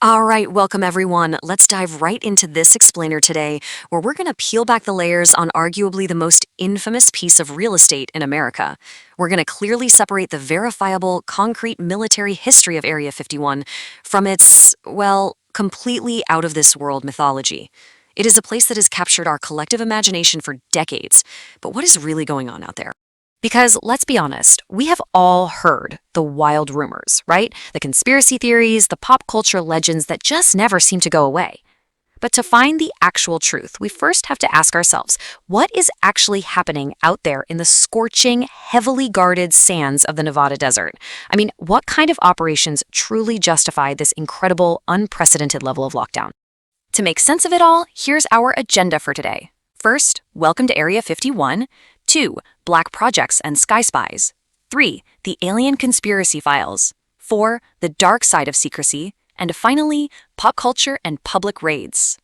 All right, welcome everyone. Let's dive right into this explainer today, where we're going to peel back the layers on arguably the most infamous piece of real estate in America. We're going to clearly separate the verifiable, concrete military history of Area 51 from its, well, completely out of this world mythology. It is a place that has captured our collective imagination for decades, but what is really going on out there? Because let's be honest, we have all heard the wild rumors, right? The conspiracy theories, the pop culture legends that just never seem to go away. But to find the actual truth, we first have to ask ourselves, what is actually happening out there in the scorching, heavily guarded sands of the Nevada desert? I mean, what kind of operations truly justify this incredible, unprecedented level of lockdown? To make sense of it all, here's our agenda for today. First, welcome to Area 51. 2. Black Projects and Sky Spies. 3. The Alien Conspiracy Files. 4. The Dark Side of Secrecy. And finally, Pop Culture and Public Raids.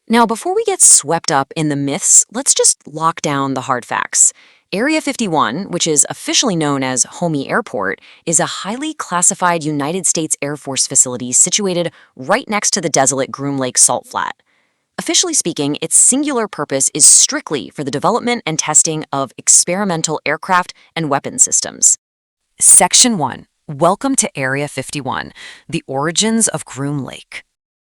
Now, before we get swept up in the myths, let's just lock down the hard facts. Area 51, which is officially known as Homey Airport, is a highly classified United States Air Force facility situated right next to the desolate Groom Lake Salt Flat. Officially speaking, its singular purpose is strictly for the development and testing of experimental aircraft and weapon systems. Section 1. Welcome to Area 51, the origins of Groom Lake.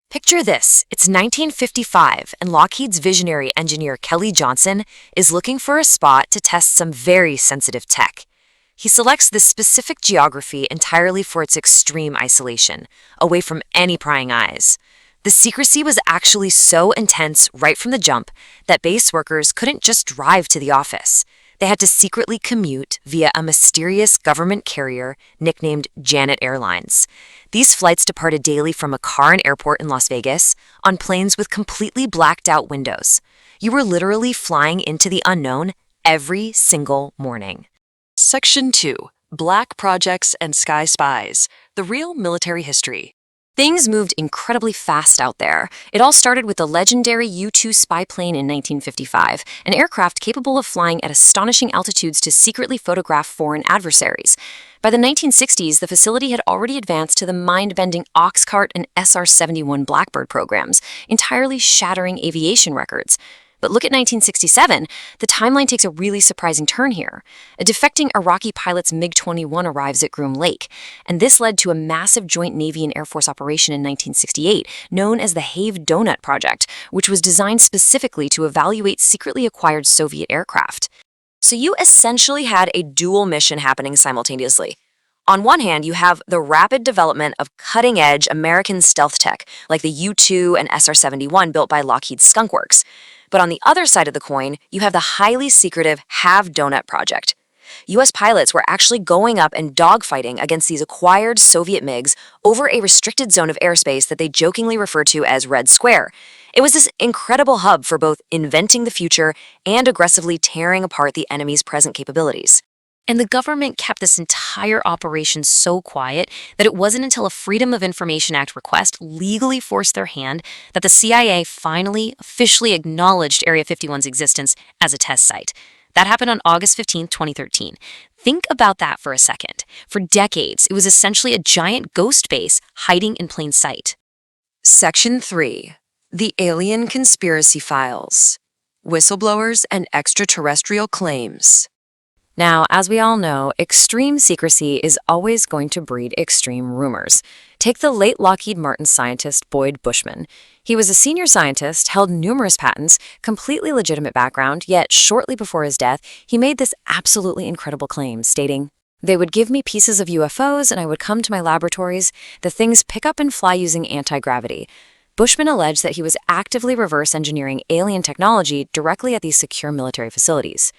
Picture this, it's 1955, and Lockheed's visionary engineer Kelly Johnson is looking for a spot to test some very sensitive tech. He selects this specific geography entirely for its extreme isolation, away from any prying eyes. The secrecy was actually so intense right from the jump that base workers couldn't just drive to the office. They had to secretly commute via a mysterious government carrier nicknamed Janet Airlines. These flights departed daily from a Caron airport in Las Vegas on planes with completely blacked out windows. You were literally flying into the unknown every single morning. Section 2. Black Projects and Sky Spies. The Real Military History. Things moved incredibly fast out there. It all started with the legendary U-2 spy plane in 1955, an aircraft capable of flying at astonishing altitudes to secretly photograph foreign adversaries. By the 1960s, the facility had already advanced to the mind-bending Oxcart and SR-71 Blackbird programs, entirely shattering aviation records. But look at 1967, the timeline takes a really surprising turn here. A defecting Iraqi pilot's MiG-21 arrives at Groom Lake, and this led to a massive joint Navy and Air Force operation in 1968, known as the Have Donut Project, which was designed specifically to evaluate secretly acquired Soviet aircraft. So you essentially had a dual mission happening simultaneously. On one hand, you have the rapid development of cutting-edge American stealth tech, like the U-2 and SR-71 built by Lockheed's Skunk Works. But on the other side of the coin, you have the highly secretive Have Donut Project. U.S. pilots were actually going up and dogfighting against these acquired Soviet MiGs over a restricted zone of airspace that they jokingly refer to as Red Square. It was this incredible hub for both inventing the future and aggressively tearing apart the enemy's present capabilities. And the government kept this entire operation so quiet that it wasn't until a Freedom of Information Act request legally forced their hand that the CIA finally officially acknowledged Area 51's existence as a test site. That happened on August 15, 2013. Think about that for a second. For decades, it was essentially a giant ghost base hiding in plain sight. Section 3. The Alien Conspiracy Files. Whistleblowers and Extraterrestrial Claims. Now, as we all know, extreme secrecy is always going to breed extreme rumors. Take the late Lockheed Martin scientist Boyd Bushman. He was a senior scientist, held numerous patents, completely legitimate background, yet shortly before his death, he made this absolutely incredible claim, stating, "They would give me pieces of UFOs and I would come to my laboratories. The things pick up and fly using anti-gravity." Bushman alleged that he was actively reverse engineering alien technology directly at these secure military facilities.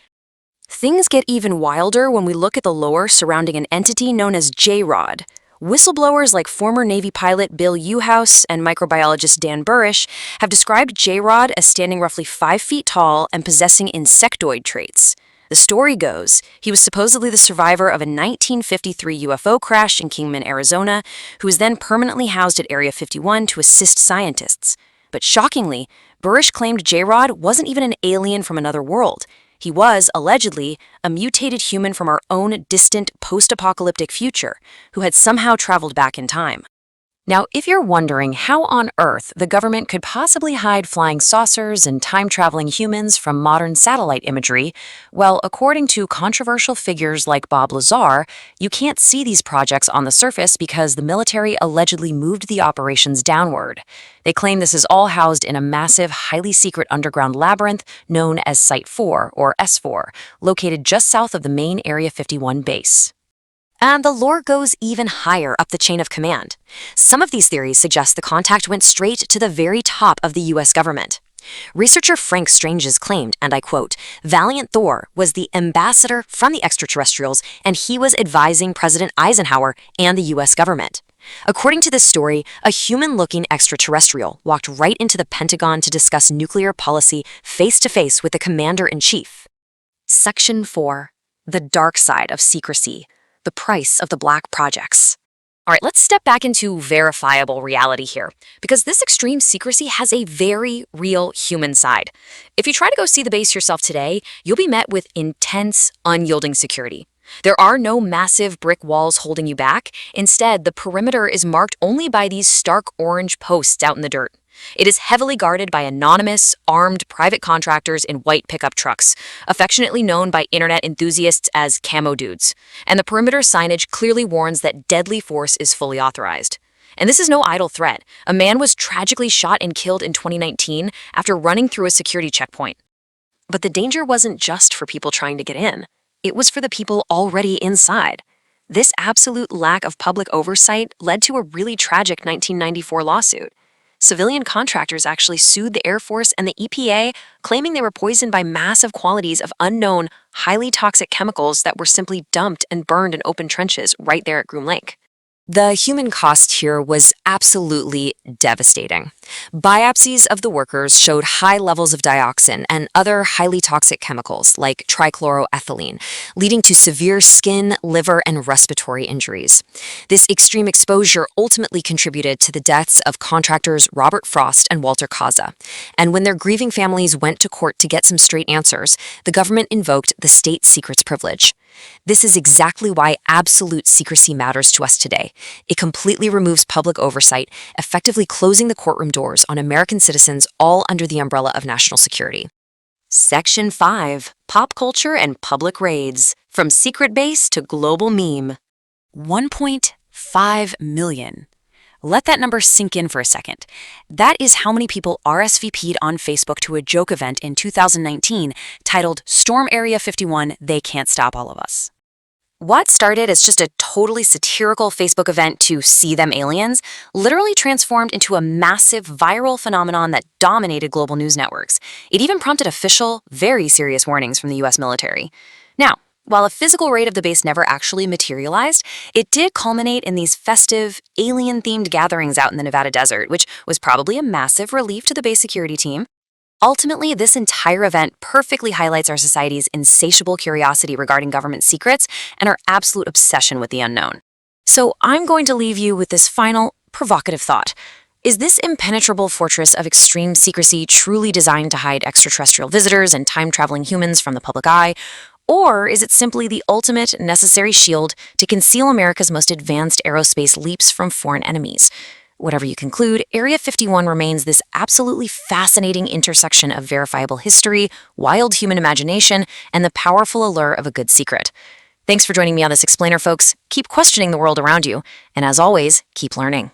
Things get even wilder when we look at the lore surrounding an entity known as J-Rod. Whistleblowers like former Navy pilot Bill Uhouse and microbiologist Dan Burish have described J-Rod as standing roughly 5 feet tall and possessing insectoid traits. The story goes, he was supposedly the survivor of a 1953 UFO crash in Kingman, Arizona, who was then permanently housed at Area 51 to assist scientists. But shockingly, Burish claimed J-Rod wasn't even an alien from another world. He was, allegedly, a mutated human from our own distant post-apocalyptic future who had somehow traveled back in time. Now, if you're wondering how on earth the government could possibly hide flying saucers and time-traveling humans from modern satellite imagery, well, according to controversial figures like Bob Lazar, you can't see these projects on the surface because the military allegedly moved the operations downward. They claim this is all housed in a massive, highly secret underground labyrinth known as Site 4, or S4, located just south of the main Area 51 base. And the lore goes even higher up the chain of command. Some of these theories suggest the contact went straight to the very top of the US government. Researcher Frank Strange's claimed, and I quote, "Valiant Thor was the ambassador from the extraterrestrials, and he was advising President Eisenhower and the US government." According to this story, a human-looking extraterrestrial walked right into the Pentagon to discuss nuclear policy face-to-face with the commander-in-chief. Section 4. The Dark Side of Secrecy. The price of the black projects. All right, let's step back into verifiable reality here, because this extreme secrecy has a very real human side. If you try to go see the base yourself today, you'll be met with intense, unyielding security. There are no massive brick walls holding you back. Instead, the perimeter is marked only by these stark orange posts out in the dirt. It is heavily guarded by anonymous, armed private contractors in white pickup trucks, affectionately known by internet enthusiasts as camo dudes. And the perimeter signage clearly warns that deadly force is fully authorized. And this is no idle threat. A man was tragically shot and killed in 2019 after running through a security checkpoint. But the danger wasn't just for people trying to get in. It was for the people already inside. This absolute lack of public oversight led to a really tragic 1994 lawsuit. Civilian contractors actually sued the Air Force and the EPA, claiming they were poisoned by massive quantities of unknown, highly toxic chemicals that were simply dumped and burned in open trenches right there at Groom Lake. The human cost here was absolutely devastating. Biopsies of the workers showed high levels of dioxin and other highly toxic chemicals like trichloroethylene, leading to severe skin, liver, and respiratory injuries. This extreme exposure ultimately contributed to the deaths of contractors Robert Frost and Walter Kaza. And when their grieving families went to court to get some straight answers, the government invoked the state secrets privilege. This is exactly why absolute secrecy matters to us today. It completely removes public oversight, effectively closing the courtroom doors on American citizens, all under the umbrella of national security. Section 5. Pop Culture and Public Raids. From secret base to global meme. 1.5 million. Let that number sink in for a second. That is how many people RSVP'd on Facebook to a joke event in 2019 titled Storm Area 51, They Can't Stop All of Us. What started as just a totally satirical Facebook event to see them aliens literally transformed into a massive viral phenomenon that dominated global news networks. It even prompted official, very serious warnings from the US military. Now, while a physical raid of the base never actually materialized, it did culminate in these festive, alien-themed gatherings out in the Nevada desert, which was probably a massive relief to the base security team. Ultimately, this entire event perfectly highlights our society's insatiable curiosity regarding government secrets and our absolute obsession with the unknown. So I'm going to leave you with this final, provocative thought. Is this impenetrable fortress of extreme secrecy truly designed to hide extraterrestrial visitors and time-traveling humans from the public eye? Or is it simply the ultimate necessary shield to conceal America's most advanced aerospace leaps from foreign enemies? Whatever you conclude, Area 51 remains this absolutely fascinating intersection of verifiable history, wild human imagination, and the powerful allure of a good secret. Thanks for joining me on this explainer, folks. Keep questioning the world around you, and as always, keep learning.